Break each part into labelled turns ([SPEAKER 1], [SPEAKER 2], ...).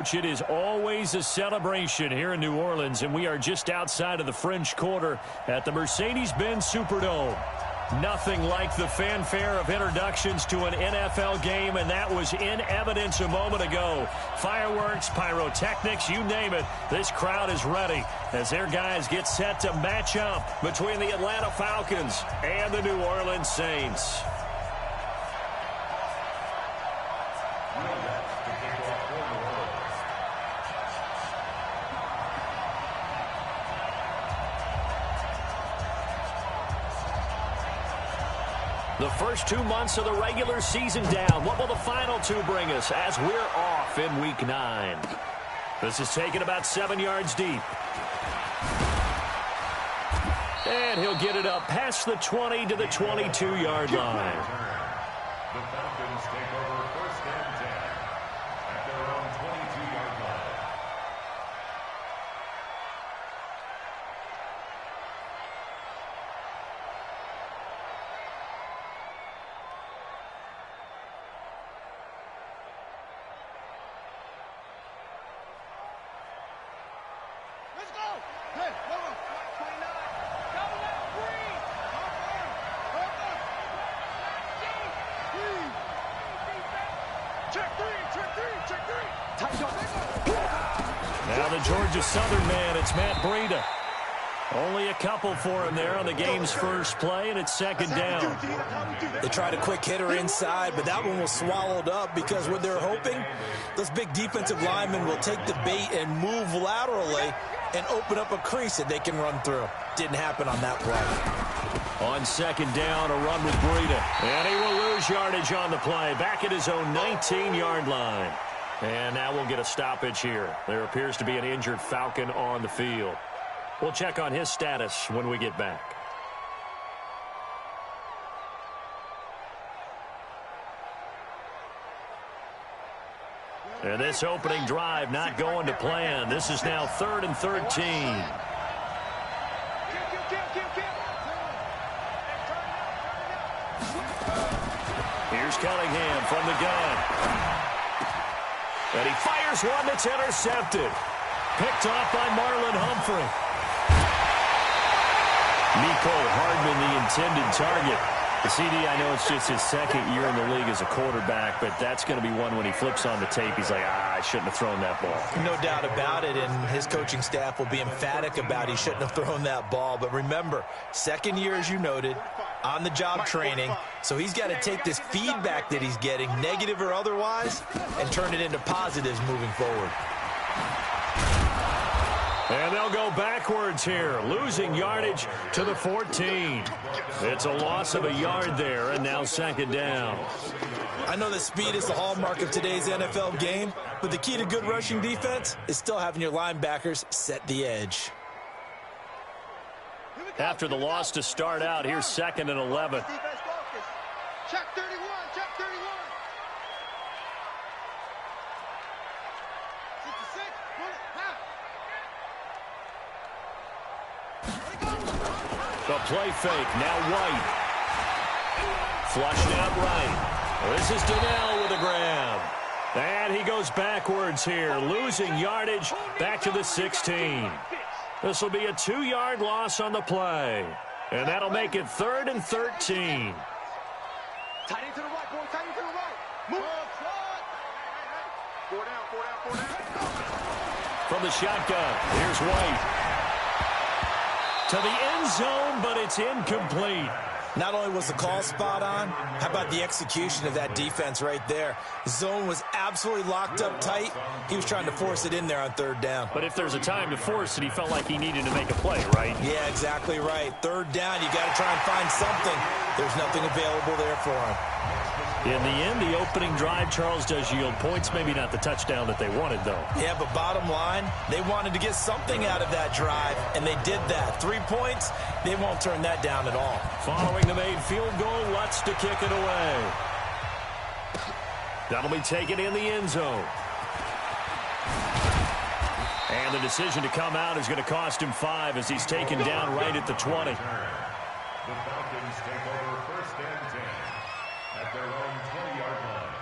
[SPEAKER 1] It is always a celebration here in New Orleans, and we are just outside of the French Quarter at the Mercedes-Benz Superdome. Nothing like the fanfare of introductions to an NFL game, and that was in evidence a moment ago. Fireworks, pyrotechnics, you name it. This crowd is ready as their guys get set to match up between the Atlanta Falcons and the New Orleans Saints. The first 2 months of the regular season down. What will the final two bring us as we're off in Week 9? This is taken about 7 yards deep. And he'll get it up past the 20 to the 22-yard line.
[SPEAKER 2] The Falcons take over first and 10 at their own 22-yard line.
[SPEAKER 3] Let's go! Hey, go! 29. Double up, green! Check three! Tight up.
[SPEAKER 1] Now the Georgia Southern man, it's Matt Breida. Only a couple for him there on the game's first play, and it's second down.
[SPEAKER 4] They tried a quick hitter inside, but that one was swallowed up because what they're hoping, those big defensive linemen will take the bait and move laterally and open up a crease that they can run through. Didn't happen on that play.
[SPEAKER 1] On second down, a run with Breida. And he will lose yardage on the play, back at his own 19-yard line. And now we'll get a stoppage here. There appears to be an injured Falcon on the field. We'll check on his status when we get back. And this opening drive not going to plan. This is now 3rd and 13. Here's Cunningham from the gun. And he fires one that's intercepted. Picked off by Marlon Humphrey. Nico Hardman, the intended target. The CD, I know it's just his second year in the league as a quarterback, but that's going to be one when he flips on the tape, he's like, I shouldn't have thrown that ball.
[SPEAKER 4] No doubt about it, and his coaching staff will be emphatic about he shouldn't have thrown that ball. But remember, second year, as you noted, on-the-job training, so he's got to take this feedback that he's getting, negative or otherwise, and turn it into positives moving forward.
[SPEAKER 1] And they'll go backwards here, losing yardage to the 14. It's a loss of a yard there, and now second down.
[SPEAKER 4] I know that speed is the hallmark of today's NFL game, but the key to good rushing defense is still having your linebackers set the edge.
[SPEAKER 1] After the loss to start out, here's 2nd and 11.
[SPEAKER 3] Check 31, check 31. 66, pull it, half.
[SPEAKER 1] The play fake, now White. Flushed out right. This is Donnell with a grab. And he goes backwards here, losing yardage back to the 16. This will be a 2-yard loss on the play. And that'll make it 3rd and 13.
[SPEAKER 3] Tight end to the right, boy, tight end to the right. Move. Four down.
[SPEAKER 1] From the shotgun, here's White. To the end zone, but it's incomplete.
[SPEAKER 4] Not only was the call spot on, how about the execution of that defense right there? The zone was absolutely locked up tight. He was trying to force it in there on 3rd down.
[SPEAKER 1] But if there's a time to force it, he felt like he needed to make a play, right?
[SPEAKER 4] Yeah, exactly right. 3rd down, you got to try and find something. There's nothing available there for him.
[SPEAKER 1] In the end, the opening drive, Charles, does yield points. Maybe not the touchdown that they wanted, though.
[SPEAKER 4] Yeah, but bottom line, they wanted to get something out of that drive, and they did that. 3 points, they won't turn that down at all.
[SPEAKER 1] Following the made field goal, Lutz to kick it away. That'll be taken in the end zone. And the decision to come out is going to cost him 5 as he's taken down right at the 20.
[SPEAKER 2] The Falcons take over first and 10 at their own 20-yard line.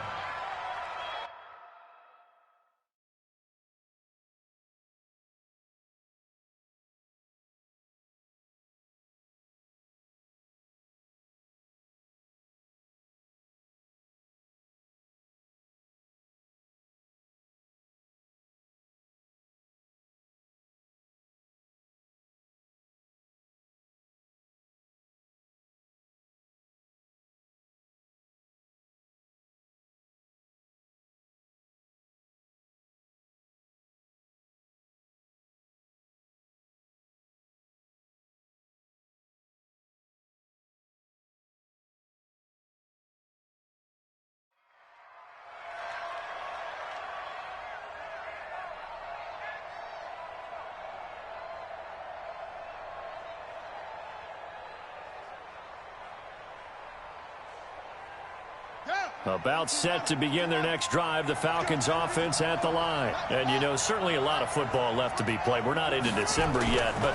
[SPEAKER 1] About set to begin their next drive, the Falcons offense at the line. And, you know, certainly a lot of football left to be played. We're not into December yet, but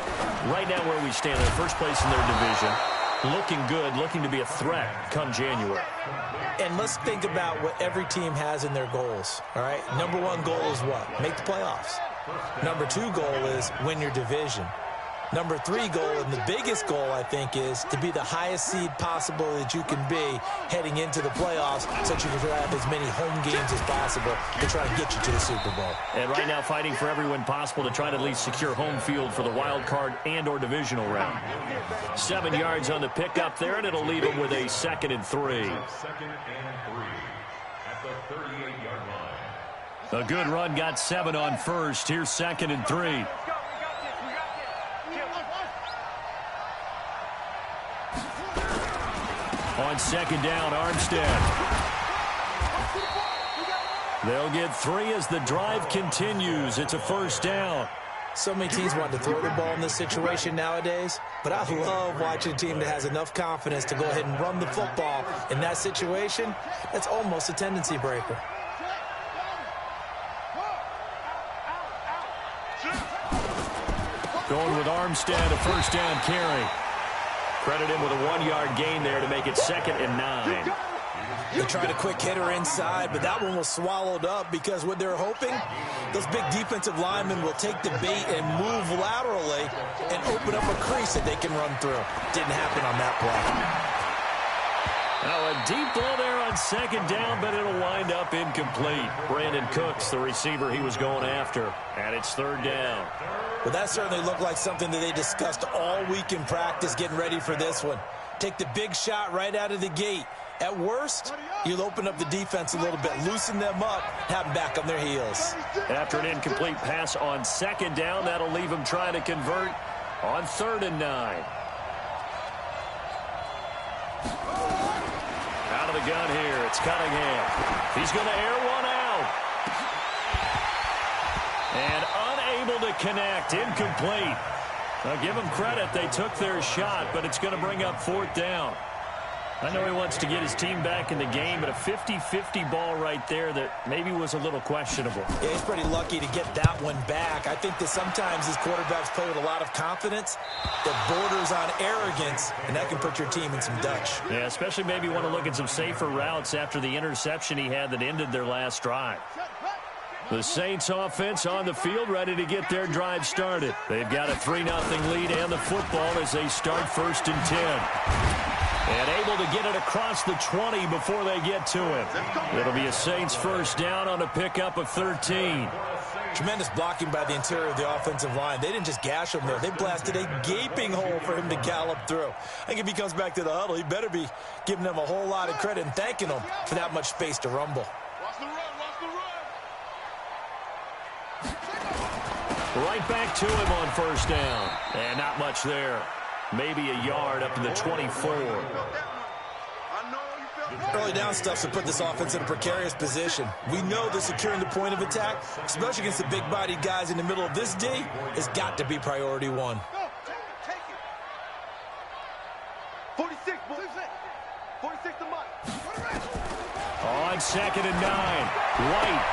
[SPEAKER 1] right now where we stand, in first place in their division, looking good, looking to be a threat come January.
[SPEAKER 4] And let's think about what every team has in their goals, all right? Number one goal is what? Make the playoffs. Number two goal is win your division. Number three goal, and the biggest goal, I think, is to be the highest seed possible that you can be heading into the playoffs so that you can have as many home games as possible to try and get you to the Super Bowl.
[SPEAKER 1] And right now fighting for every win possible to try to at least secure home field for the wild card and or divisional round. 7 yards on the pickup there, and it'll leave him with a 2nd and 3.
[SPEAKER 2] 2nd and 3 at the 38-yard line.
[SPEAKER 1] A good run, got 7 on first. Here's 2nd and 3. On 2nd down, Armstead. They'll get 3 as the drive continues. It's a 1st down.
[SPEAKER 4] So many teams want to throw the ball in this situation nowadays, but I love watching a team that has enough confidence to go ahead and run the football in that situation. That's almost a tendency breaker.
[SPEAKER 1] Going with Armstead, a 1st down carry. Credit him with a 1-yard gain there to make it 2nd and 9.
[SPEAKER 4] They tried a quick hitter inside, but that one was swallowed up because what they're hoping, those big defensive linemen will take the bait and move laterally and open up a crease that they can run through. Didn't happen on that play.
[SPEAKER 1] Now a deep ball there on 2nd down, but it'll wind up incomplete. Brandon Cooks, the receiver he was going after, and it's 3rd down.
[SPEAKER 4] Well, that certainly looked like something that they discussed all week in practice getting ready for this one. Take the big shot right out of the gate. At worst, you'll open up the defense a little bit, loosen them up, have them back on their heels.
[SPEAKER 1] After an incomplete pass on 2nd down, that'll leave him trying to convert on 3rd and 9. Out of the gun here, it's Cunningham. He's going to air one out. And unable to connect, incomplete. Now give them credit, they took their shot, but it's going to bring up 4th down. I know he wants to get his team back in the game, but a 50-50 ball right there that maybe was a little questionable.
[SPEAKER 4] Yeah, he's pretty lucky to get that one back. I think that sometimes these quarterbacks play with a lot of confidence that borders on arrogance, and that can put your team in some Dutch.
[SPEAKER 1] Yeah, especially maybe want to look at some safer routes after the interception he had that ended their last drive. The Saints offense on the field, ready to get their drive started. They've got a 3-0 lead and the football as they start 1st and 10. And able to get it across the 20 before they get to him. It'll be a Saints 1st down on a pickup of 13.
[SPEAKER 4] Tremendous blocking by the interior of the offensive line. They didn't just gash him there. They blasted a gaping hole for him to gallop through. I think if he comes back to the huddle, he better be giving them a whole lot of credit and thanking them for that much space to rumble.
[SPEAKER 3] Watch the run, watch the run.
[SPEAKER 1] Right back to him on 1st down. And not much there. Maybe a yard up to the 24.
[SPEAKER 4] Early down stuff's to put this offense in a precarious position. We know that securing the point of attack, especially against the big-bodied guys in the middle of this D, has got to be priority 1.
[SPEAKER 3] Take it. 46, boys. 46 to Mike.
[SPEAKER 1] On 2nd and 9. White.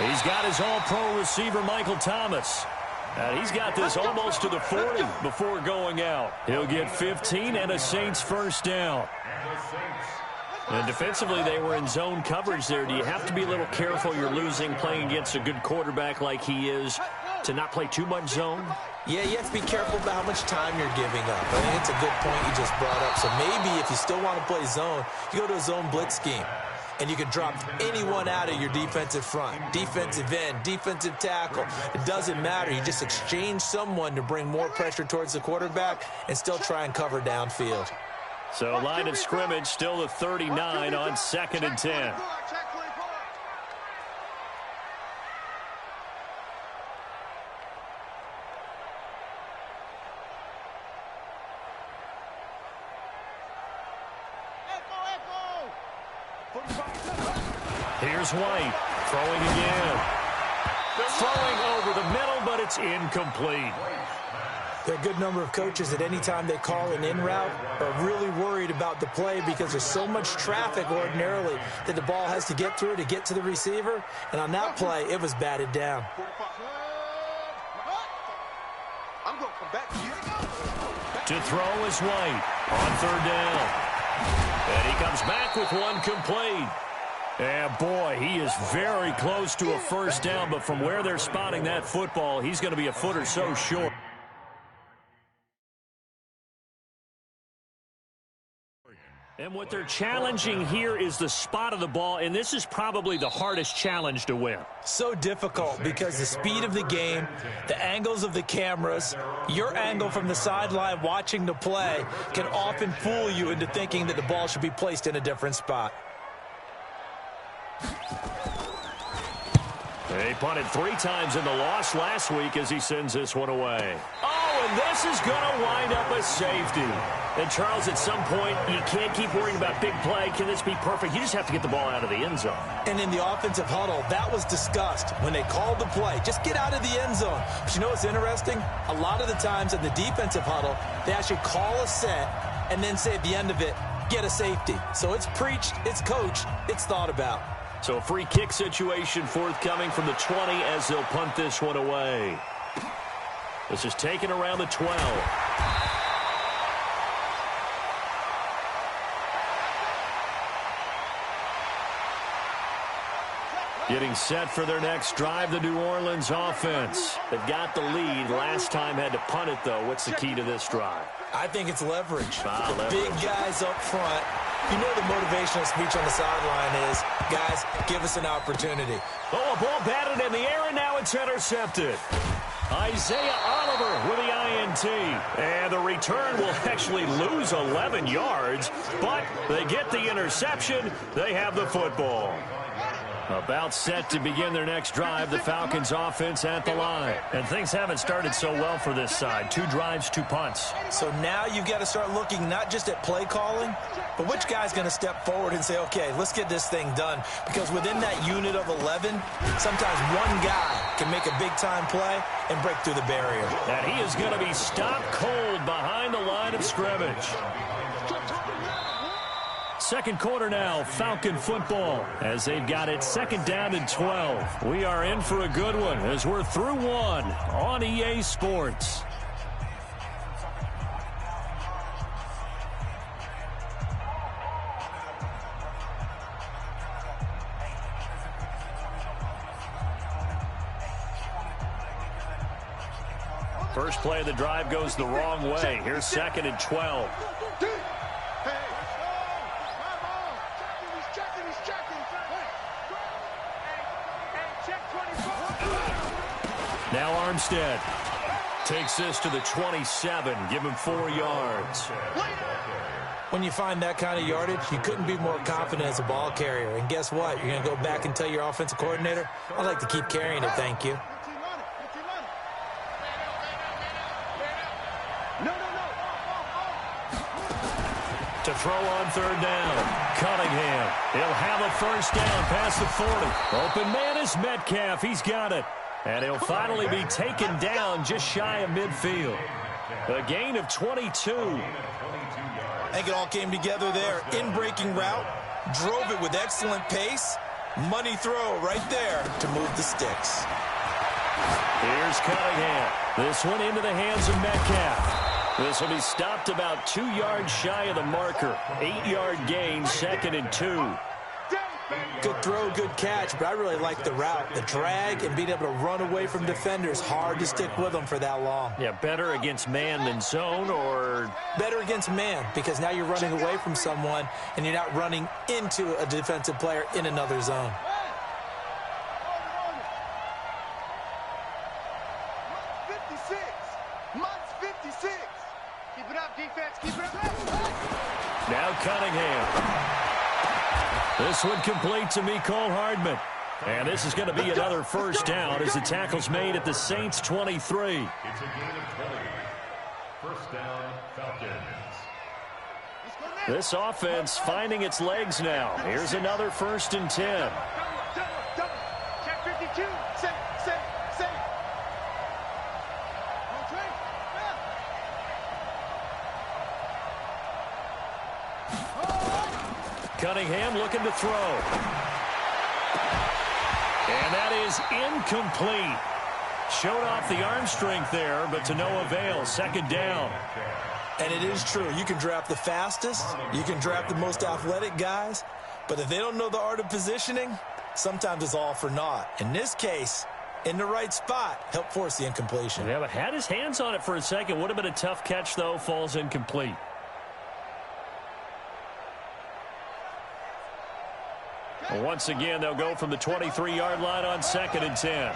[SPEAKER 1] He's got his all-pro receiver, Michael Thomas. And he's got this almost to the 40 before going out. He'll get 15 and a Saints 1st down. And defensively, they were in zone coverage there. Do you have to be a little careful? You're losing playing against a good quarterback like he is to not play too much zone?
[SPEAKER 4] Yeah, you have to be careful about how much time you're giving up. I think it's a good point you just brought up. So maybe if you still want to play zone, you go to a zone blitz scheme. And you can drop anyone out of your defensive front, defensive end, defensive tackle. It doesn't matter. You just exchange someone to bring more pressure towards the quarterback and still try and cover downfield.
[SPEAKER 1] So line of scrimmage still the 39 on 2nd and 10. Here's White, throwing again. Throwing over the middle, but it's incomplete.
[SPEAKER 4] There are a good number of coaches that any time they call an in route are really worried about the play because there's so much traffic ordinarily that the ball has to get through to get to the receiver. And on that play, it was batted down.
[SPEAKER 3] I'm going to come back to you.
[SPEAKER 1] To throw is White on third down. And he comes back with one complete. And boy, he is very close to a first down, but from where they're spotting that football, he's going to be a foot or so short. And what they're challenging here is the spot of the ball, and this is probably the hardest challenge to win.
[SPEAKER 4] So difficult because the speed of the game, the angles of the cameras, your angle from the sideline watching the play can often fool you into thinking that the ball should be placed in a different spot.
[SPEAKER 1] He punted 3 times in the loss last week as he sends this one away. Oh, and this is going to wind up a safety. And, Charles, at some point, you can't keep worrying about big play. Can this be perfect? You just have to get the ball out of the end zone.
[SPEAKER 4] And in the offensive huddle, that was discussed when they called the play. Just get out of the end zone. But you know what's interesting? A lot of the times in the defensive huddle, they actually call a set and then say at the end of it, get a safety. So it's preached, it's coached, it's thought about.
[SPEAKER 1] So a free kick situation forthcoming from the 20 as they'll punt this one away. This is taken around the 12. Getting set for their next drive, the New Orleans offense. They've got the lead. Last time had to punt it, though. What's the key to this drive?
[SPEAKER 4] I think it's leverage.
[SPEAKER 1] Leverage.
[SPEAKER 4] Big guys up front. You know the motivational speech on the sideline is, guys, give us an opportunity.
[SPEAKER 1] Oh, a ball batted in the air, and now it's intercepted. Isaiah Oliver with the INT. And the return will actually lose 11 yards, but they get the interception. They have the football. About set to begin their next drive, the Falcons offense at the line. And things haven't started so well for this side. 2 drives, 2 punts.
[SPEAKER 4] So now you've got to start looking not just at play calling, but which guy's going to step forward and say, okay, let's get this thing done. Because within that unit of 11, sometimes one guy can make a big-time play and break through the barrier.
[SPEAKER 1] And he is going to be stopped cold behind the line of scrimmage. Second quarter now, Falcon football, as they've got it 2nd down and 12. We are in for a good one as we're through 1 on EA Sports. First play of the drive goes the wrong way. Here's 2nd and 12. Now Armstead takes this to the 27, give him 4 yards.
[SPEAKER 4] When you find that kind of yardage, you couldn't be more confident as a ball carrier. And guess what? You're going to go back and tell your offensive coordinator, I'd like to keep carrying it, thank you.
[SPEAKER 1] To throw on 3rd down, Cunningham. He'll have a first down past the 40. Open man is Metcalf. He's got it. And he'll finally be taken down just shy of midfield. A gain of 22.
[SPEAKER 4] I think it all came together there. In-breaking route, drove it with excellent pace. Money throw right there to move the sticks.
[SPEAKER 1] Here's Cunningham. This one into the hands of Metcalf. This will be stopped about 2 yards shy of the marker. 8-yard gain, 2nd and 2.
[SPEAKER 4] Good throw, good catch, but I really like the route. The drag and being able to run away from defenders, hard to stick with them for that long.
[SPEAKER 1] Yeah, better against man than zone, or?
[SPEAKER 4] Better against man, because now you're running away from someone and you're not running into a defensive player in another zone.
[SPEAKER 1] Now Cunningham. This one complete to Mecole Hardman. And this is going to be another first down as the tackle's made at the Saints 23.
[SPEAKER 2] It's a gain of 20. First down, Falcons.
[SPEAKER 1] This offense finding its legs now. Here's another 1st and 10.
[SPEAKER 3] Check 52. Say.
[SPEAKER 1] Cunningham looking to throw. And that is incomplete. Showed off the arm strength there, but to no avail. Second down.
[SPEAKER 4] And it is true. You can draft the fastest. You can draft the most athletic guys. But if they don't know the art of positioning, sometimes it's all for naught. In this case, in the right spot, helped force the incompletion.
[SPEAKER 1] Yeah, but had his hands on it for a second. Would have been a tough catch, though. Falls incomplete. Well, once again, they'll go from the 23-yard line on 2nd and 10.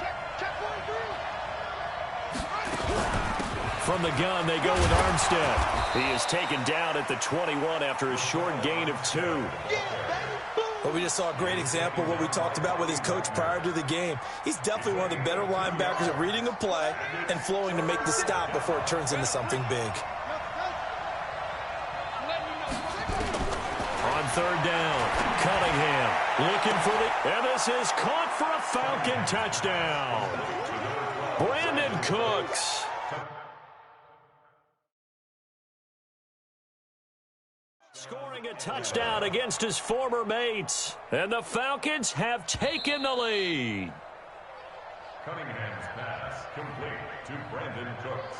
[SPEAKER 1] From the gun, they go with Armstead. He is taken down at the 21 after a short gain of 2.
[SPEAKER 4] Well, we just saw a great example of what we talked about with his coach prior to the game. He's definitely one of the better linebackers at reading a play and flowing to make the stop before it turns into something big.
[SPEAKER 1] On 3rd down, Cunningham looking for the... And this is caught for a Falcon touchdown. Brandon Cooks. Scoring a touchdown against his former mates. And the Falcons have taken the lead.
[SPEAKER 2] Cunningham's pass complete to Brandon Cooks.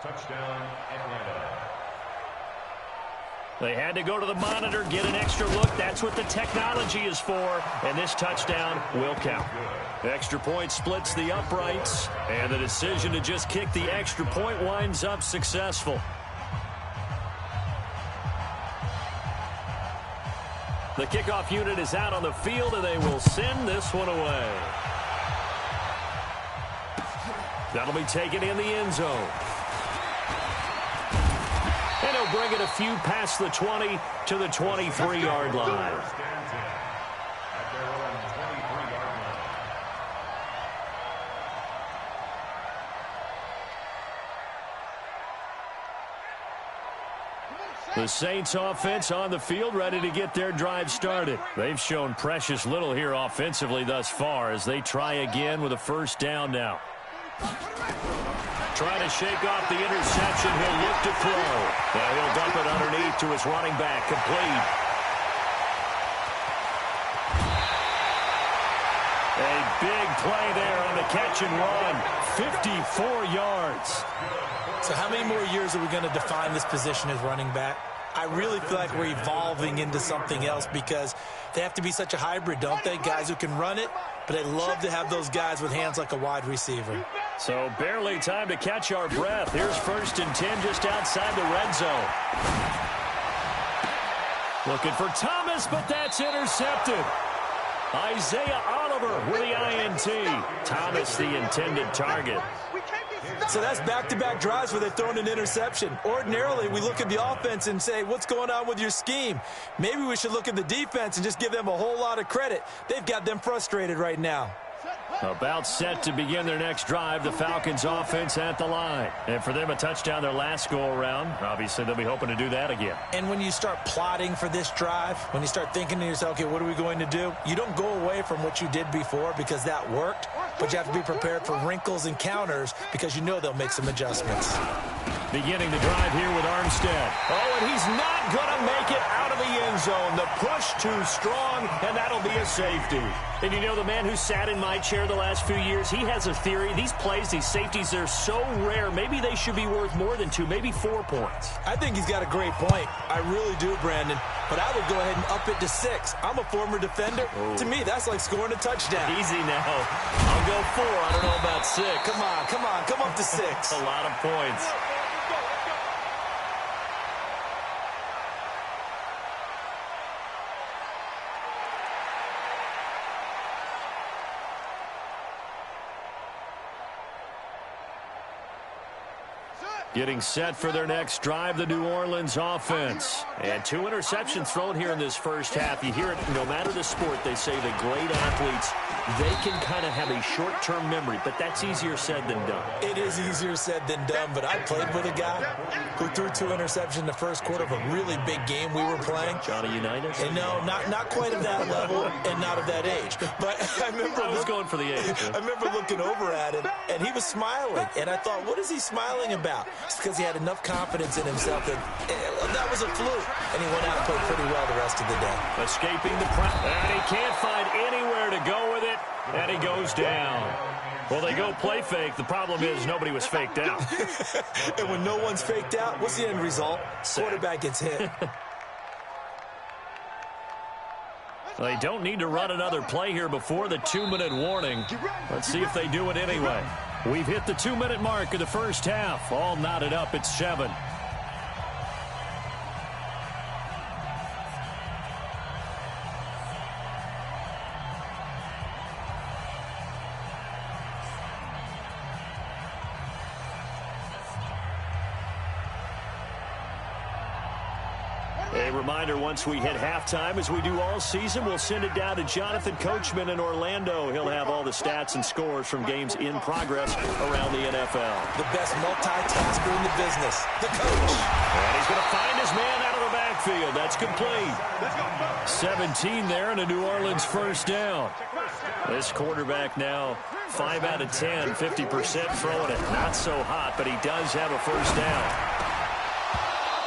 [SPEAKER 2] Touchdown, Atlanta.
[SPEAKER 1] They had to go to the monitor, get an extra look. That's what the technology is for. And this touchdown will count. Extra point splits the uprights. And the decision to just kick the extra point winds up successful. The kickoff unit is out on the field, and they will send this one away. That'll be taken in the end zone. And he'll bring it a few past the 20 to the 23-yard line. The Saints offense on the field, ready to get their drive started. They've shown precious little here offensively thus far as they try again with a first down now. Trying to shake off the interception. He'll look to throw. And he'll dump it underneath to his running back. Complete. A big play there on the catch and run. 54 yards.
[SPEAKER 4] So how many more years are we going to define this position as running back? I really feel like we're evolving into something else because they have to be such a hybrid, don't they? Guys who can run it, but they love to have those guys with hands like a wide receiver.
[SPEAKER 1] So barely time to catch our breath. Here's 1st and 10 just outside the red zone. Looking for Thomas, but that's intercepted. Isaiah Oliver with the INT. Thomas the intended target.
[SPEAKER 4] So that's back-to-back drives where they've thrown an interception. Ordinarily, we look at the offense and say, what's going on with your scheme? Maybe we should look at the defense and just give them a whole lot of credit. They've got them frustrated right now.
[SPEAKER 1] About set to begin their next drive, the Falcons offense at the line. And for them, a touchdown their last go-around. Obviously, they'll be hoping to do that again.
[SPEAKER 4] And when you start plotting for this drive, when you start thinking to yourself, okay, what are we going to do? You don't go away from what you did before because that worked, but you have to be prepared for wrinkles and counters because you know they'll make some adjustments.
[SPEAKER 1] Beginning the drive here with Armstead. Oh, and he's not going to make it out of the end zone. The push too strong, and that'll be a safety. And you know, the man who sat in my chair the last few years, he has a theory. These plays, these safeties, they're so rare. Maybe they should be worth more than 2, maybe 4 points.
[SPEAKER 4] I think he's got a great point. I really do, Brandon. But I would go ahead and up it to 6. I'm a former defender. Oh. To me, that's like scoring a touchdown.
[SPEAKER 1] Easy now. I'll go 4. I don't know about 6.
[SPEAKER 4] Come on. Come up to 6.
[SPEAKER 1] A lot of points. Getting set for their next drive, the New Orleans offense. And 2 interceptions thrown here in this first half. You hear it, no matter the sport, they say the great athletes, they can kind of have a short-term memory, but that's easier said than done.
[SPEAKER 4] It is easier said than done, but I played with a guy who threw 2 interceptions in the first quarter of a really big game we were playing.
[SPEAKER 1] Johnny Unitas?
[SPEAKER 4] And no, not quite of that level and not of that age. But I
[SPEAKER 1] was going for the age.
[SPEAKER 4] I remember looking over at him, and he was smiling. And I thought, what is he smiling about? It's because he had enough confidence in himself that that was a fluke, and he went out and played pretty well the rest of the day.
[SPEAKER 1] Escaping the press, and he can't find anywhere to go with it, and he goes down. Well, they go play fake. The problem is nobody was faked out.
[SPEAKER 4] And when no one's faked out, what's the end result? Quarterback gets hit.
[SPEAKER 1] They don't need to run another play here before the 2-minute warning. Let's see if they do it anyway. We've hit the 2-minute mark of the first half. All knotted up at 7. A reminder, once we hit halftime, as we do all season, we'll send it down to Jonathan Coachman in Orlando. He'll have all the stats and scores from games in progress around the NFL.
[SPEAKER 4] The best multitasker in the business, the coach.
[SPEAKER 1] And he's going to find his man out of the backfield. That's complete. 17 there and a New Orleans first down. This quarterback now 5 out of 10, 50% throwing it. Not so hot, but he does have a first down.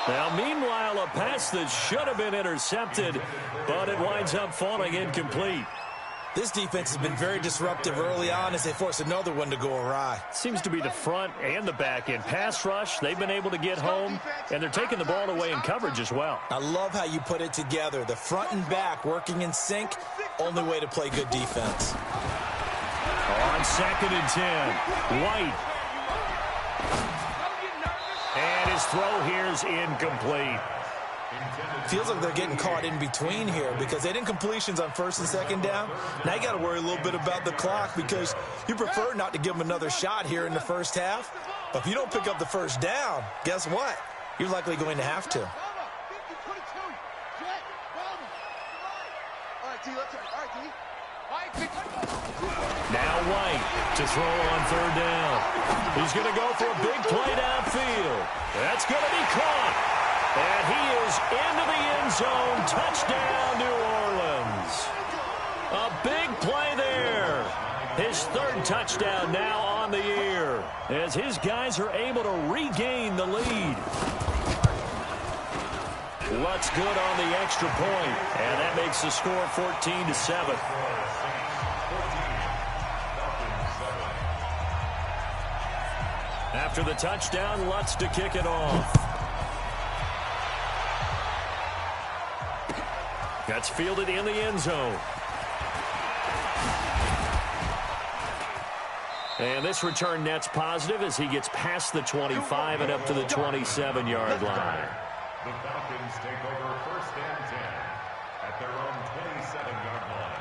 [SPEAKER 1] Now, meanwhile, a pass that should have been intercepted, but it winds up falling incomplete.
[SPEAKER 4] This defense has been very disruptive early on as they force another one to go awry.
[SPEAKER 1] Seems to be the front and the back end. Pass rush, they've been able to get home, and they're taking the ball away in coverage as well.
[SPEAKER 4] I love how you put it together. The front and back working in sync, only way to play good defense.
[SPEAKER 1] On 2nd and 10, White. And his throw here is incomplete.
[SPEAKER 4] Feels like they're getting caught in between here because they didn't completions on 1st and 2nd down. Now you got to worry a little bit about the clock because you prefer not to give them another shot here in the first half. But if you don't pick up the first down, guess what? You're likely going to have to.
[SPEAKER 1] Now White to throw on 3rd down. He's going to go for a big play downfield. That's going to be caught. And he is into the end zone. Touchdown, New Orleans. A big play there. His 3rd touchdown now on the year as his guys are able to regain the lead. Lutz good on the extra point, and that makes the score 14-7. After the touchdown, Lutz to kick it off. That's fielded in the end zone. And this return net's positive as he gets past the 25 and up to the 27-yard line.
[SPEAKER 2] The Falcons take over 1st and 10 at their own 27-yard line.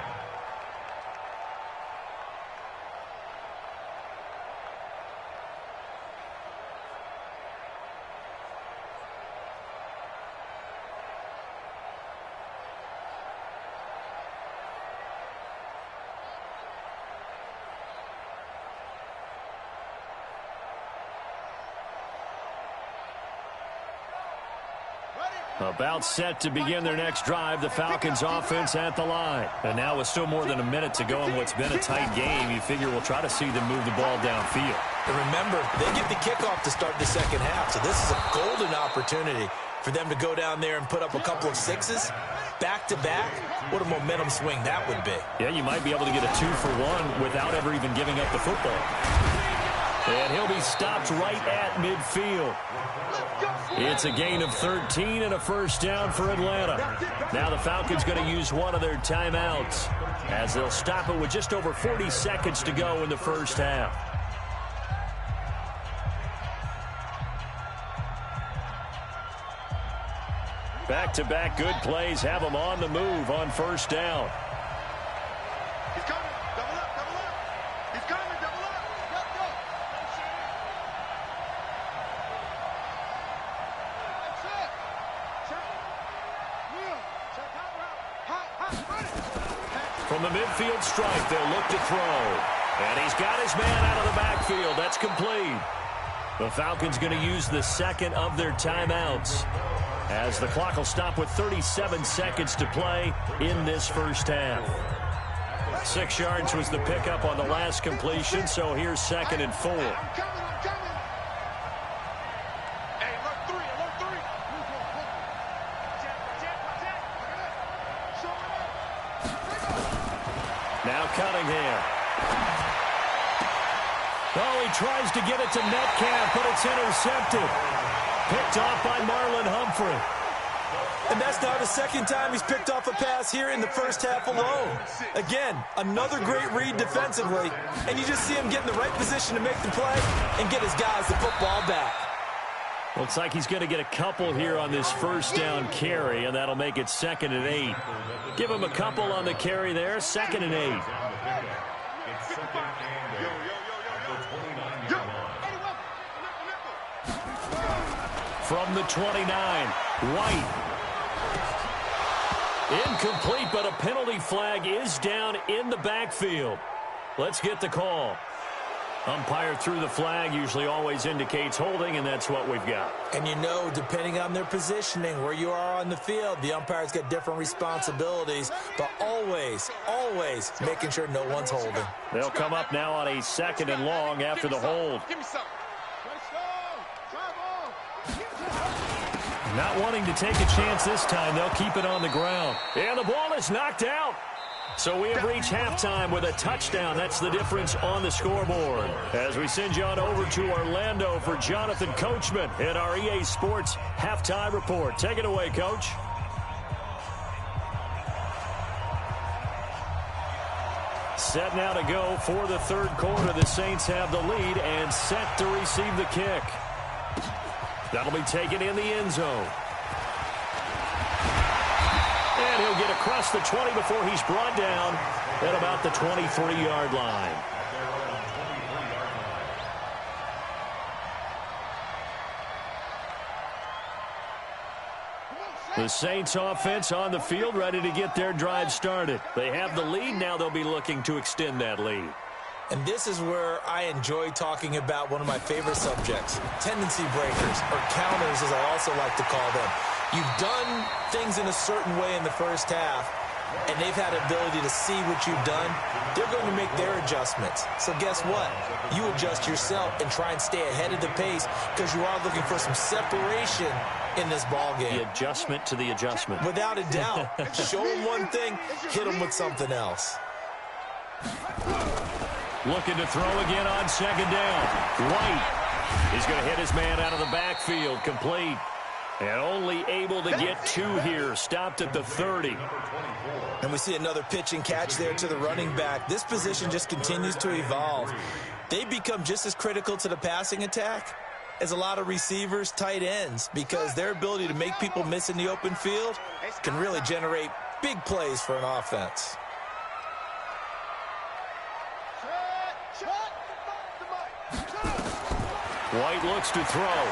[SPEAKER 1] About set to begin their next drive, the Falcons offense at the line. And now with still more than a minute to go in what's been a tight game, you figure we'll try to see them move the ball downfield.
[SPEAKER 4] And remember, they get the kickoff to start the second half, so this is a golden opportunity for them to go down there and put up a couple of sixes back-to-back. What a momentum swing that would be.
[SPEAKER 1] Yeah, you might be able to get a 2-for-1 without ever even giving up the football. And he'll be stopped right at midfield. It's a gain of 13 and a first down for Atlanta. Now the Falcons going to use one of their timeouts as they'll stop it with just over 40 seconds to go in the first half. Back-to-back good plays have them on the move on first down.
[SPEAKER 3] He's coming. Double up, double up. He's coming, double up. Go, go. That's it. Check. Wheel. Check out route. Hot, hot, ready.
[SPEAKER 1] From the midfield strike, they'll look to throw. And he's got his man out of the backfield. That's complete. The Falcons going to use the second of their timeouts, as the clock will stop with 37 seconds to play in this first half. 6 yards was the pickup on the last completion, so here's 2nd and 4. Cunningham. Oh, he tries to get it to Metcalf, but it's intercepted. Picked off by Marlon Humphrey.
[SPEAKER 4] And that's now the second time he's picked off a pass here in the first half alone. Again, another great read defensively, and you just see him get in the right position to make the play and get his guys the football back.
[SPEAKER 1] Looks like he's going to get a couple here on this first down carry, and that'll make it 2nd and 8. Give him a couple on the carry there, 2nd and 8. From the 29, White. Incomplete, but a penalty flag is down in the backfield. Let's get the call. Umpire threw the flag, usually always indicates holding, and that's what we've got.
[SPEAKER 4] And you know, depending on their positioning, where you are on the field, the umpire's got different responsibilities, but always, always making sure no one's holding.
[SPEAKER 1] They'll come up now on a 2nd and long after the hold. Not wanting to take a chance this time, they'll keep it on the ground. And the ball is knocked out. So we have reached halftime with a touchdown. That's the difference on the scoreboard. As we send you on over to Orlando for Jonathan Coachman in our EA Sports Halftime Report. Take it away, Coach. Set now to go for the third quarter. The Saints have the lead and set to receive the kick. That'll be taken in the end zone. And he'll get across the 20 before he's brought down at about the 23-yard line. The Saints offense on the field, ready to get their drive started. They have the lead. Now they'll be looking to extend that lead.
[SPEAKER 4] And this is where I enjoy talking about one of my favorite subjects, tendency breakers, or counters as I also like to call them. You've done things in a certain way in the first half, and they've had the ability to see what you've done. They're going to make their adjustments. So guess what? You adjust yourself and try and stay ahead of the pace because you are looking for some separation in this ball game.
[SPEAKER 1] The adjustment to the adjustment.
[SPEAKER 4] Without a doubt. Show them one thing, hit them with something else.
[SPEAKER 1] Looking to throw again on 2nd down. White is going to hit his man out of the backfield. Complete. And only able to get 2 here. Stopped at the 30.
[SPEAKER 4] And we see another pitch and catch there to the running back. This position just continues to evolve. They become just as critical to the passing attack as a lot of receivers, tight ends, because their ability to make people miss in the open field can really generate big plays for an offense.
[SPEAKER 1] White looks to throw.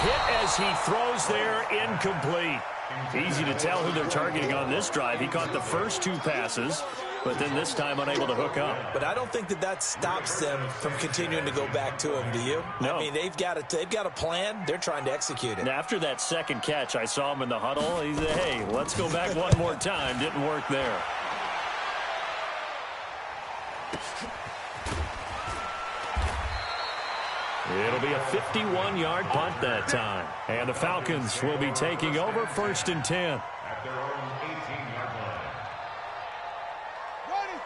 [SPEAKER 1] Hit as he throws there, incomplete. Easy to tell who they're targeting on this drive. He caught the first 2 passes, but then this time unable to hook up.
[SPEAKER 4] But I don't think that stops them from continuing to go back to him, do you?
[SPEAKER 1] No.
[SPEAKER 4] I mean, they've got a plan. They're trying to execute it.
[SPEAKER 1] And after that second catch, I saw him in the huddle. He said, hey, let's go back one more time. Didn't work there. It'll be a 51-yard punt that time. And the Falcons will be taking over 1st and 10.
[SPEAKER 2] At their own 18-yard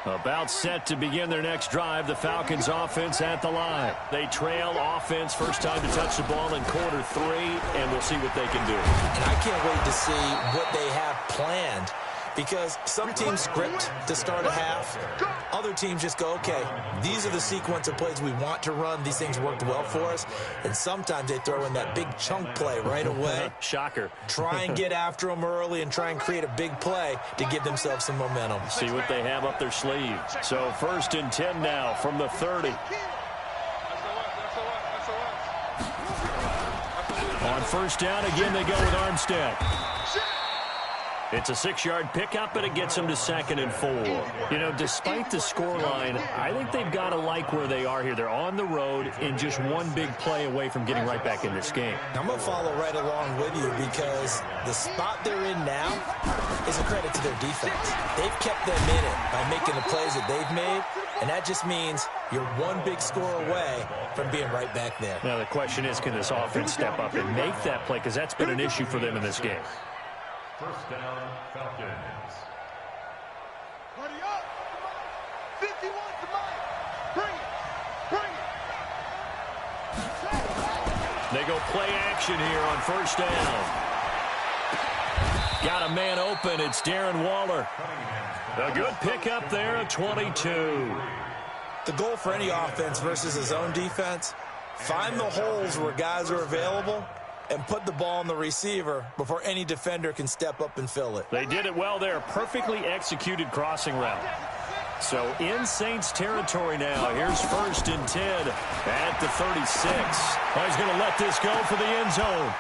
[SPEAKER 2] line.
[SPEAKER 1] About set to begin their next drive. The Falcons offense at the line. They trail offense. First time to touch the ball in quarter 3, and we'll see what they can do.
[SPEAKER 4] And I can't wait to see what they have planned, because some teams script to start a half. Other teams just go, okay, these are the sequence of plays we want to run. These things worked well for us. And sometimes they throw in that big chunk play right away.
[SPEAKER 1] Shocker.
[SPEAKER 4] Try and get after them early and try and create a big play to give themselves some momentum.
[SPEAKER 1] See what they have up their sleeve. So 1st and 10 now from the 30. On 1st down, again they go with Armstead. It's a 6-yard pickup, but it gets them to 2nd and 4. You know, despite the scoreline, I think they've got to like where they are here. They're on the road and just one big play away from getting right back in this game.
[SPEAKER 4] I'm going to follow right along with you, because the spot they're in now is a credit to their defense. They've kept them in it by making the plays that they've made, and that just means you're one big score away from being right back there.
[SPEAKER 1] Now, the question is, can this offense step up and make that play? Because that's been an issue for them in this game.
[SPEAKER 2] 1st down, Falcons.
[SPEAKER 3] 50 wants the mic. Bring it.
[SPEAKER 1] They go play action here on first down. Got a man open. It's Darren Waller. A good pickup there at 22.
[SPEAKER 4] The goal for any offense versus his own defense, find the holes where guys are available and put the ball on the receiver before any defender can step up and fill it.
[SPEAKER 1] They did it well there. Perfectly executed crossing route. So in Saints territory now. Here's 1st and 10 at the 36. Oh, he's going to let this go for the end zone.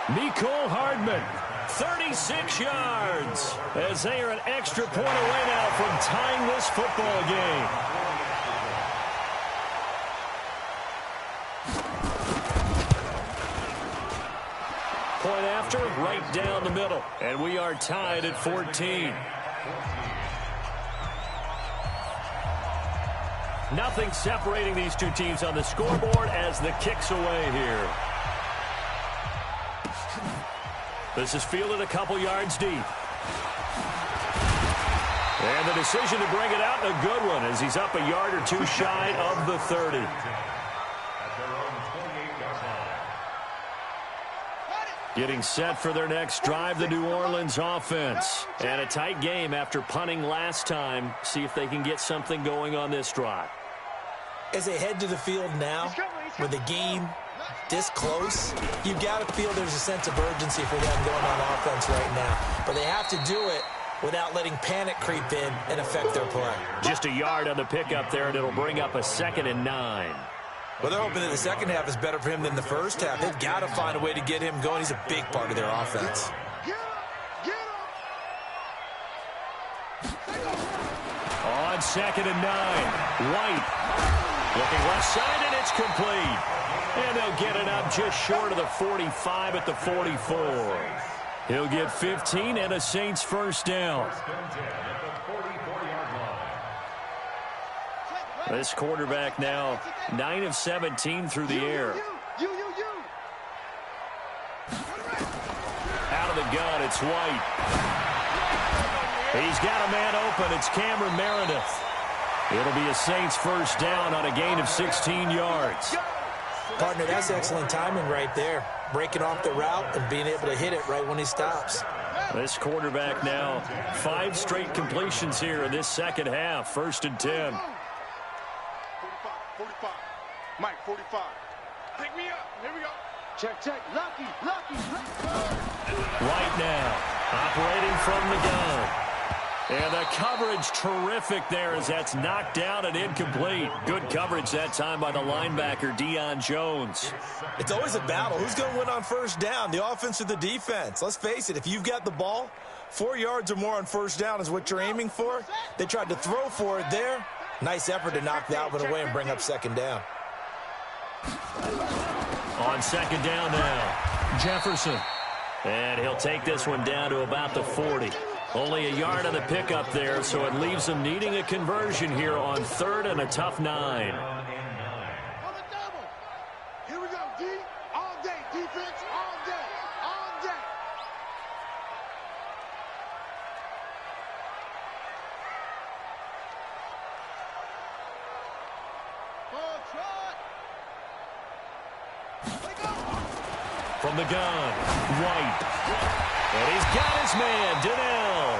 [SPEAKER 1] Mecole Hardman, 36 yards, as they are an extra point away now from tying this football game. Point after, right down the middle. And we are tied at 14. Nothing separating these two teams on the scoreboard as the kick's away here. This is fielded a couple yards deep. And the decision to bring it out, a good one, as he's up a yard or two shy of the 30. Getting set for their next drive, the New Orleans offense. And a tight game after punting last time. See if they can get something going on this drive.
[SPEAKER 4] As they head to the field now, with the game this close, you've got to feel there's a sense of urgency for them going on offense right now. But they have to do it without letting panic creep in and affect their play.
[SPEAKER 1] Just a yard on the pickup there, and it'll bring up a 2nd and 9.
[SPEAKER 4] Well, they're hoping that the second half is better for him than the first half. They've got to find a way to get him going. He's a big part of their offense.
[SPEAKER 1] On 2nd and 9, White looking left side, and it's complete. And they'll get it up just short of the 45 at the 44. He'll get 15 and a Saints first down. This quarterback now 9 of 17 through the air. Out of the gun, it's White. He's got a man open. It's Cameron Meredith. It'll be a Saints first down on a gain of 16 yards.
[SPEAKER 4] Partner, that's excellent timing right there. Breaking off the route and being able to hit it right when he stops.
[SPEAKER 1] This quarterback now 5 straight completions here in this second half. 1st and 10.
[SPEAKER 3] 45. Mike, 45. Pick me up. Here we go. Check. Lucky.
[SPEAKER 1] Right now, operating from the gun. And the coverage terrific there as that's knocked down and incomplete. Good coverage that time by the linebacker, Deion Jones.
[SPEAKER 4] It's always a battle. Who's going to win on first down, the offense or the defense? Let's face it, if you've got the ball, 4 yards or more on first down is what you're aiming for. They tried to throw for it there. Nice effort to knock that one away and bring up second down.
[SPEAKER 1] On second down now, Jefferson. And he'll take this one down to about the 40. Only a yard on the pickup there, so it leaves them needing a conversion here on 3rd and a tough 9.
[SPEAKER 3] Here we go, D. All day. Defense, all day. All day.
[SPEAKER 1] From the gun, White. And he's got his man, Donnell.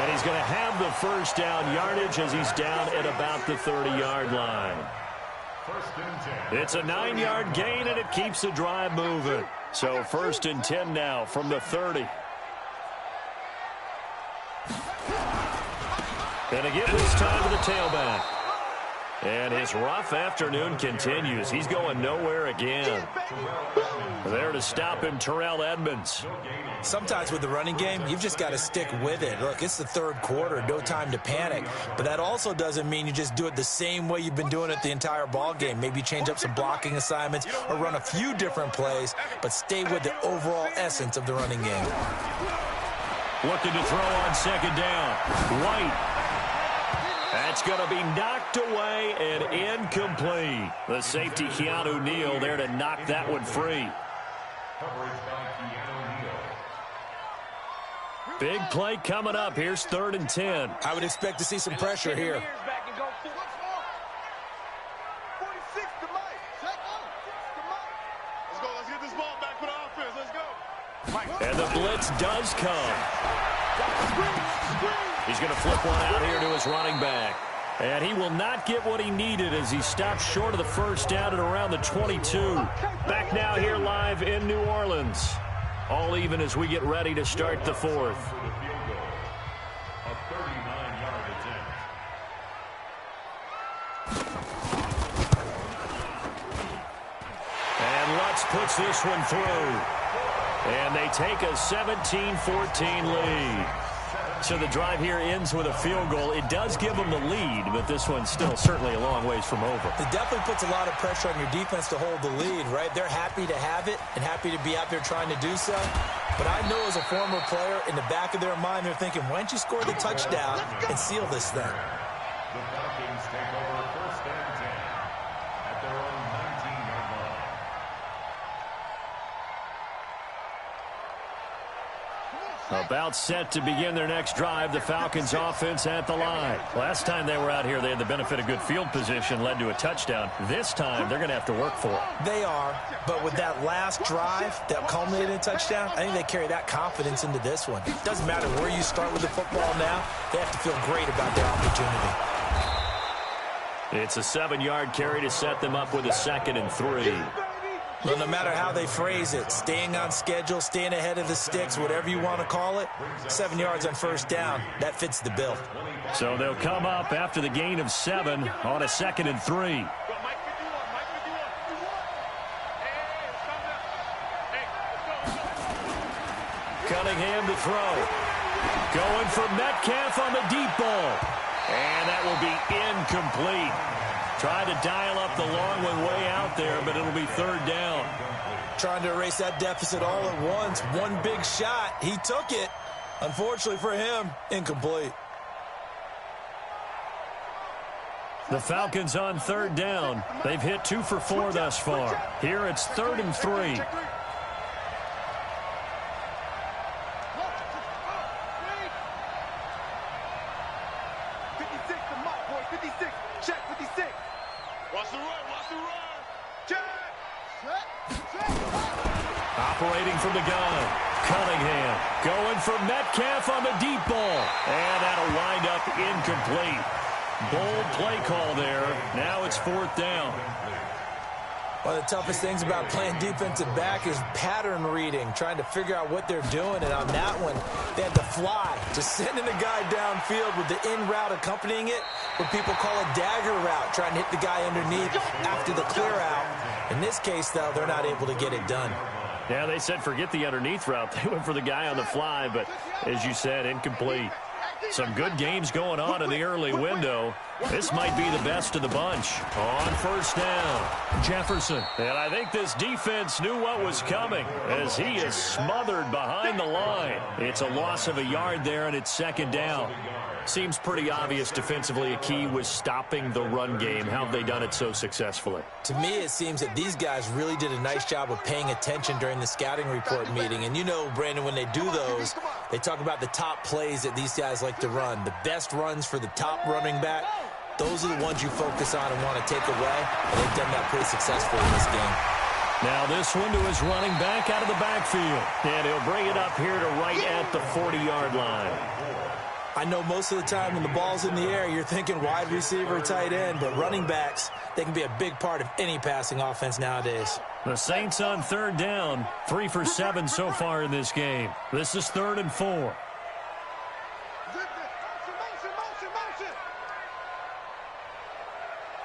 [SPEAKER 1] And he's going to have the first down yardage as he's down at about the 30-yard line. It's a 9-yard gain, and it keeps the drive moving. So 1st and 10 now from the 30. And again this time to the tailback. And his rough afternoon continues. He's going nowhere again. There to stop him, Terrell Edmonds.
[SPEAKER 4] Sometimes with the running game, you've just got to stick with it. Look, it's the 3rd quarter, no time to panic. But that also doesn't mean you just do it the same way you've been doing it the entire ball game. Maybe change up some blocking assignments or run a few different plays, but stay with the overall essence of the running game.
[SPEAKER 1] Looking to throw on second down. White. That's going to be knocked away and incomplete. The safety, Keanu Neal, there to knock that one free. Big play coming up. Here's 3rd and 10.
[SPEAKER 4] I would expect to see some pressure here.
[SPEAKER 1] And the blitz does come. He's going to flip one out here to his running back. And he will not get what he needed as he stopped short of the first down at around the 22. Back now here live in New Orleans. All even as we get ready to start the 4th. And Lutz puts this one through. And they take a 17-14 lead. So the drive here ends with a field goal. It does give them the lead, but this one's still certainly a long ways from over.
[SPEAKER 4] It definitely puts a lot of pressure on your defense to hold the lead, right? They're happy to have it and happy to be out there trying to do so. But I know as a former player, in the back of their mind, they're thinking, why don't you score the touchdown and seal this thing?
[SPEAKER 2] The Falcons take over 1st and 10 at their own 19-yard line.
[SPEAKER 1] About set to begin their next drive, the Falcons offense at the line. Last time they were out here, they had the benefit of good field position, led to a touchdown. This time, they're going to have to work for it.
[SPEAKER 4] They are, but with that last drive that culminated in a touchdown, I think they carry that confidence into this one. It doesn't matter where you start with the football now, they have to feel great about their opportunity.
[SPEAKER 1] It's a 7-yard carry to set them up with a 2nd and 3.
[SPEAKER 4] Well, no matter how they phrase it, staying on schedule, staying ahead of the sticks, whatever you want to call it, 7 yards on first down, that fits the bill.
[SPEAKER 1] So they'll come up after the gain of 7 on a 2nd and 3. Cunningham to throw. Going for Metcalf on the deep ball. And that will be incomplete. Tried to dial up the long one way out there, but it'll be 3rd down.
[SPEAKER 4] Trying to erase that deficit all at once. One big shot. He took it. Unfortunately for him, incomplete.
[SPEAKER 1] The Falcons on 3rd down. They've hit 2 for 4 thus far. Here it's 3rd and 3. Operating from the gun. Cunningham going for Metcalf on the deep ball. And that'll wind up incomplete. Bold play call there. Now it's 4th down.
[SPEAKER 4] One of the toughest things about playing defensive back is pattern reading, trying to figure out what they're doing. And on that one, they had to fly, just sending a guy downfield with the in route accompanying it, what people call a dagger route, trying to hit the guy underneath after the clear out. In this case, though, they're not able to get it done.
[SPEAKER 1] Yeah, they said forget the underneath route. They went for the guy on the fly, but as you said, incomplete. Some good games going on in the early window. This might be the best of the bunch. On 1st down, Jefferson. And I think this defense knew what was coming as he is smothered behind the line. It's a loss of a yard there, and it's 2nd down. Seems pretty obvious defensively a key was stopping the run game. How have they done it so successfully?
[SPEAKER 4] To me, it seems that these guys really did a nice job of paying attention during the scouting report meeting. And you know, Brandon, when they do those, they talk about the top plays that these guys like to run. The best runs for the top running back, those are the ones you focus on and want to take away. And they've done that pretty successfully in this game.
[SPEAKER 1] Now this one to his running back out of the backfield. And he'll bring it up here to right at the 40-yard line.
[SPEAKER 4] I know most of the time when the ball's in the air, you're thinking wide receiver, tight end, but running backs, they can be a big part of any passing offense nowadays.
[SPEAKER 1] The Saints on 3rd down, 3 for 7 so far in this game. This is 3rd and 4.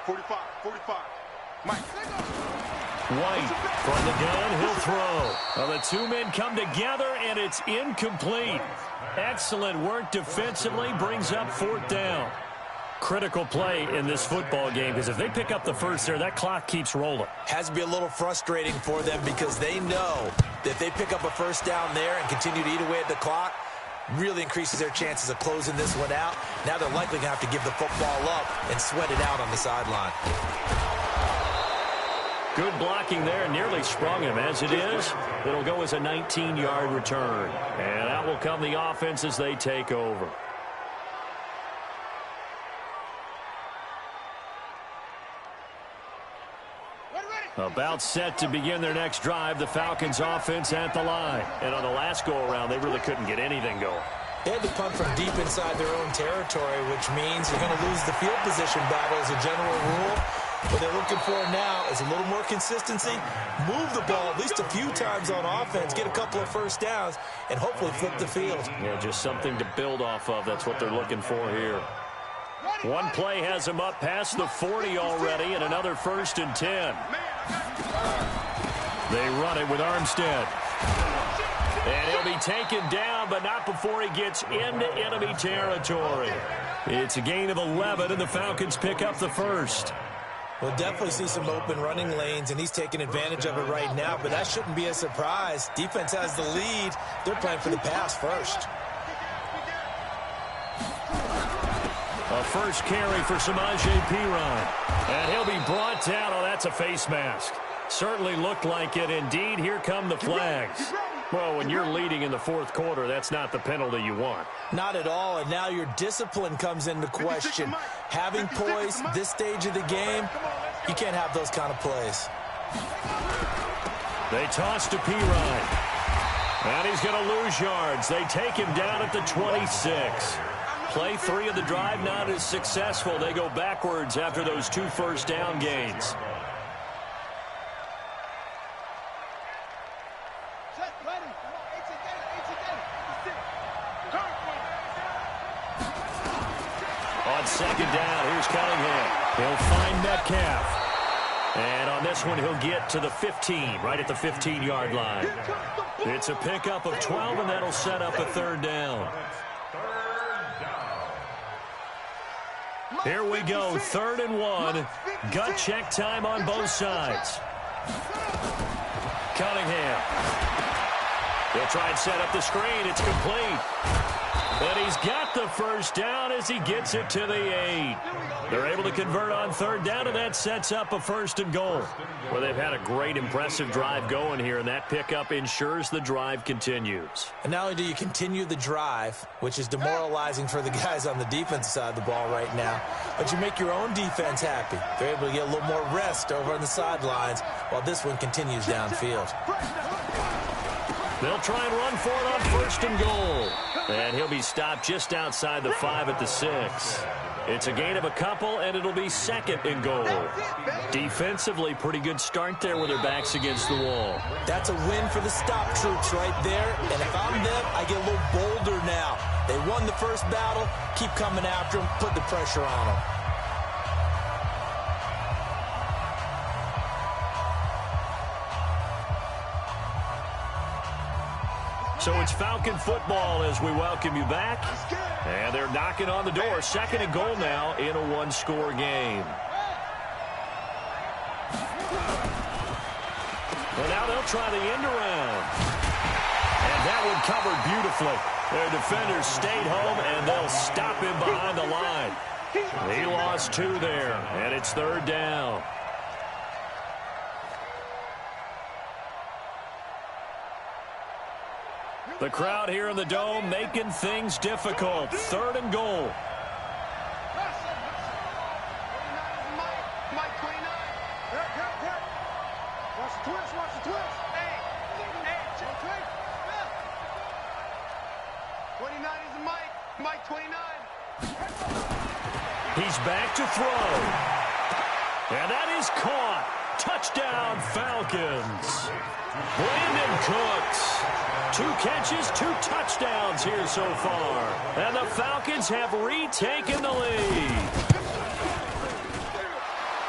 [SPEAKER 3] 45. Mike.
[SPEAKER 1] White from the gun, he'll throw. Well, the 2 men come together, and it's incomplete. Excellent work defensively, brings up 4th down. Critical play in this football game, because if they pick up the first there, that clock keeps rolling.
[SPEAKER 4] Has to be a little frustrating for them because they know that if they pick up a first down there and continue to eat away at the clock, really increases their chances of closing this one out. Now they're likely going to have to give the football up and sweat it out on the sideline.
[SPEAKER 1] Good blocking there, nearly sprung him. As it is, it'll go as a 19-yard return. And out will come the offense as they take over. About set to begin their next drive, the Falcons offense at the line. And on the last go-around, they really couldn't get anything going.
[SPEAKER 4] They had to punt from deep inside their own territory, which means you're going to lose the field position battle as a general rule. What they're looking for now is a little more consistency, move the ball at least a few times on offense, get a couple of first downs, and hopefully flip the field.
[SPEAKER 1] Yeah, just something to build off of. That's what they're looking for here. One play has him up past the 40 already, and another 1st and 10. They run it with Armstead. And he'll be taken down, but not before he gets into enemy territory. It's a gain of 11, and the Falcons pick up the first.
[SPEAKER 4] We'll definitely see some open running lanes, and he's taking advantage of it right now, but that shouldn't be a surprise. Defense has the lead. They're playing for the pass first.
[SPEAKER 1] A first carry for Samaje Perine. And he'll be brought down. Oh, that's a face mask. Certainly looked like it. Indeed, here come the flags. Well, when you're leading in the 4th quarter, that's not the penalty you want.
[SPEAKER 4] Not at all, and now your discipline comes into question. Having poise this stage of the game, you can't have those kind of plays.
[SPEAKER 1] They toss to Perine. And he's going to lose yards. They take him down at the 26. Play 3 of the drive not as successful. They go backwards after those 2 first down gains. On 2nd down, here's Cunningham. He'll find Metcalf. And on this one, he'll get to the 15, right at the 15-yard line. It's a pickup of 12, and that'll set up a 3rd down. Here we go, 3rd and 1. Gut check time on both sides. Cunningham. He'll try and set up the screen. It's complete. And he's got the first down as he gets it to the 8. They're able to convert on 3rd down, and that sets up a 1st and goal. Well, they've had a great, impressive drive going here, and that pickup ensures the drive continues.
[SPEAKER 4] And not only do you continue the drive, which is demoralizing for the guys on the defensive side of the ball right now, but you make your own defense happy. They're able to get a little more rest over on the sidelines while this one continues downfield.
[SPEAKER 1] They'll try and run for it on 1st and goal. And he'll be stopped just outside the 5 at the 6. It's a gain of a couple, and it'll be 2nd and goal. Defensively, pretty good start there with their backs against the wall.
[SPEAKER 4] That's a win for the stop troops right there. And if I'm them, I get a little bolder now. They won the first battle. Keep coming after them. Put the pressure on them.
[SPEAKER 1] So it's Falcon football as we welcome you back. And they're knocking on the door. 2nd and goal now in a 1-score game. Well, now they'll try the end around. And that one covered beautifully. Their defenders stayed home, and they'll stop him behind the line. He lost 2 there, and it's 3rd down. The crowd here in the Dome making things difficult. 3rd and goal.
[SPEAKER 3] Mike 29. Watch the twist, watch the twist. Hey, check. 29 is the Mike. Mike 29.
[SPEAKER 1] He's back to throw. And that is caught. Touchdown, Falcons. Brandon Cooks. 2 catches, 2 touchdowns here so far. And the Falcons have retaken the lead.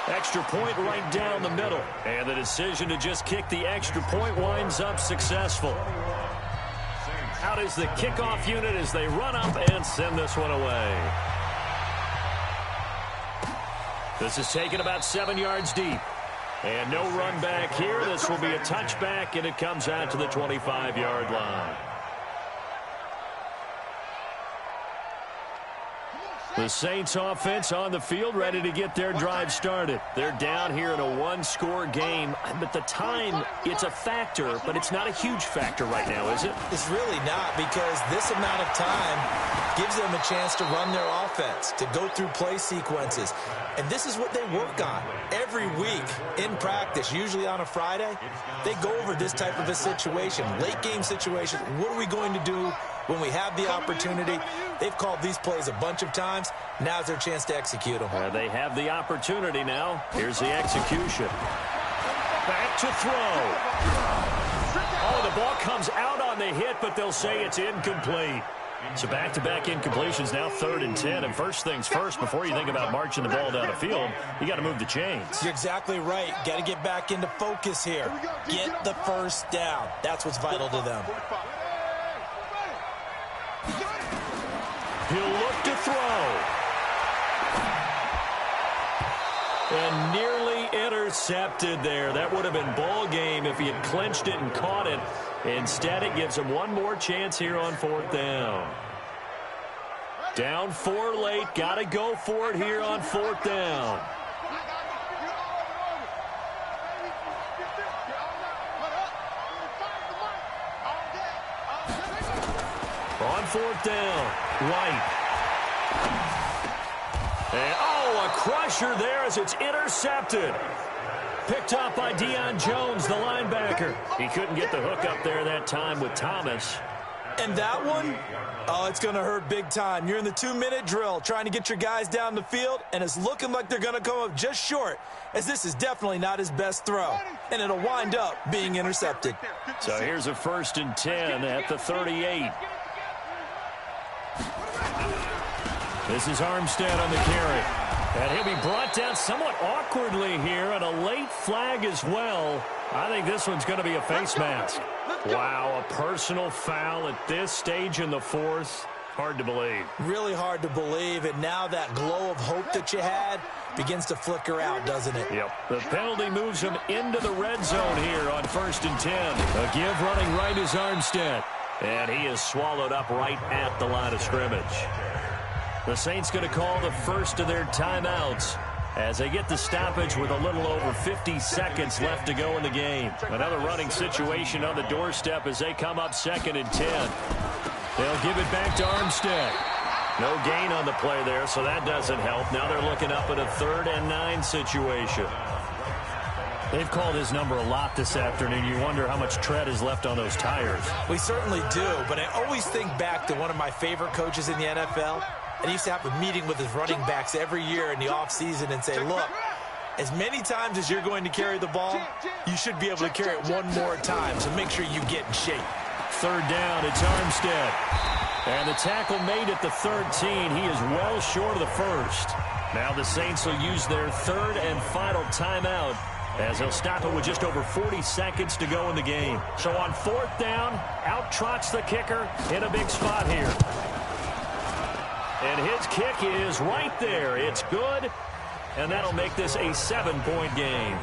[SPEAKER 1] Extra point right down the middle. And the decision to just kick the extra point winds up successful. Out is the kickoff unit as they run up and send this one away. This is taken about 7 yards deep. And no run back here. This will be a touchback, and it comes out to the 25-yard line. The Saints offense on the field, ready to get their drive started. They're down here in a one-score game, but the time, it's a factor, but it's not a huge factor right now, is it?
[SPEAKER 4] It's really not, because this amount of time gives them a chance to run their offense, to go through play sequences. And this is what they work on every week in practice, usually on a Friday. They go over this type of a situation, late game situation. What are we going to do when we have the opportunity? They've called these plays a bunch of times. Now's their chance to execute them.
[SPEAKER 1] They have the opportunity now. Here's the execution. Back to throw. Oh, the ball comes out on the hit, but they'll say it's incomplete. So back-to-back incompletions, now 3rd and 10. And first things first, before you think about marching the ball down the field, you got to move the chains.
[SPEAKER 4] You're exactly right. Got to get back into focus here. Get the first down. That's what's vital to them.
[SPEAKER 1] He'll look to throw. And nearly intercepted there. That would have been ball game if he had clinched it and caught it. Instead, it gives him one more chance here on 4th down. Down 4 late. Got to go for it here on 4th down. On 4th down, White. And, a crusher there as it's intercepted. Picked up by Deion Jones, the linebacker. He couldn't get the hook up there that time with Thomas.
[SPEAKER 4] And that one, it's going to hurt big time. You're in the 2-minute drill trying to get your guys down the field, and it's looking like they're going to come up just short, as this is definitely not his best throw. And it'll wind up being intercepted.
[SPEAKER 1] So here's a 1st and 10 at the 38. This is Armstead on the carry. And he'll be brought down somewhat awkwardly here, and a late flag as well. I think this one's going to be a face mask. Wow, a personal foul at this stage in the 4th. Hard to believe.
[SPEAKER 4] Really hard to believe, and now that glow of hope that you had begins to flicker out, doesn't it?
[SPEAKER 1] Yep. The penalty moves him into the red zone here on 1st and 10. A give running right is Armstead. And he is swallowed up right at the line of scrimmage. The Saints going to call the first of their timeouts as they get the stoppage with a little over 50 seconds left to go in the game. Another running situation on the doorstep as they come up 2nd and 10. They'll give it back to Armstead. No gain on the play there, so that doesn't help. Now they're looking up at a 3rd and 9 situation. They've called his number a lot this afternoon. You wonder how much tread is left on those tires.
[SPEAKER 4] We certainly do, but I always think back to one of my favorite coaches in the NFL. And he used to have a meeting with his running backs every year in the offseason and say, look, as many times as you're going to carry the ball, you should be able to carry it one more time, so make sure you get in shape.
[SPEAKER 1] 3rd down, it's Armstead. And the tackle made at the 13. He is well short of the 1st. Now the Saints will use their 3rd and final timeout as they'll stop it with just over 40 seconds to go in the game. So on 4th down, out trots the kicker in a big spot here. And his kick is right there. It's good, and that'll make this a 7-point game.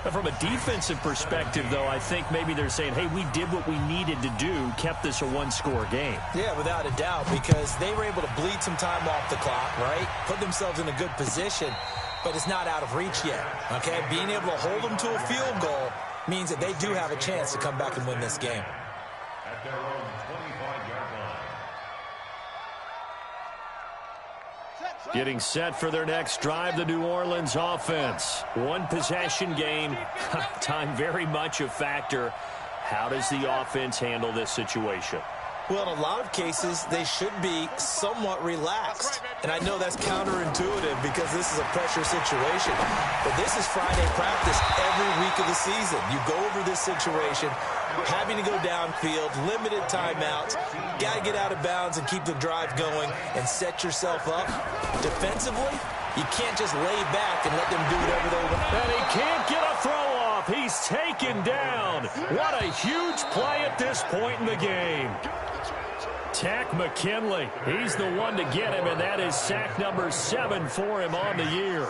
[SPEAKER 1] But from a defensive perspective, though, I think maybe they're saying, hey, we did what we needed to do, kept this a one-score game.
[SPEAKER 4] Yeah, without a doubt, because they were able to bleed some time off the clock, right? Put themselves in a good position, but it's not out of reach yet, okay? Being able to hold them to a field goal means that they do have a chance to come back and win this game.
[SPEAKER 2] At their own 25-yard line.
[SPEAKER 1] Getting set for their next drive, the New Orleans offense. One possession game, time very much a factor. How does the offense handle this situation?
[SPEAKER 4] Well, in a lot of cases, they should be somewhat relaxed. And I know that's counterintuitive because this is a pressure situation. But this is Friday practice every week of the season. You go over this situation, having to go downfield, limited timeouts, got to get out of bounds and keep the drive going and set yourself up. Defensively, you can't just lay back and let them do whatever they want.
[SPEAKER 1] And he can't get a throw off. He's taken down. What a huge play at this point in the game. Tack McKinley, he's the one to get him, and that is sack number 7 for him on the year.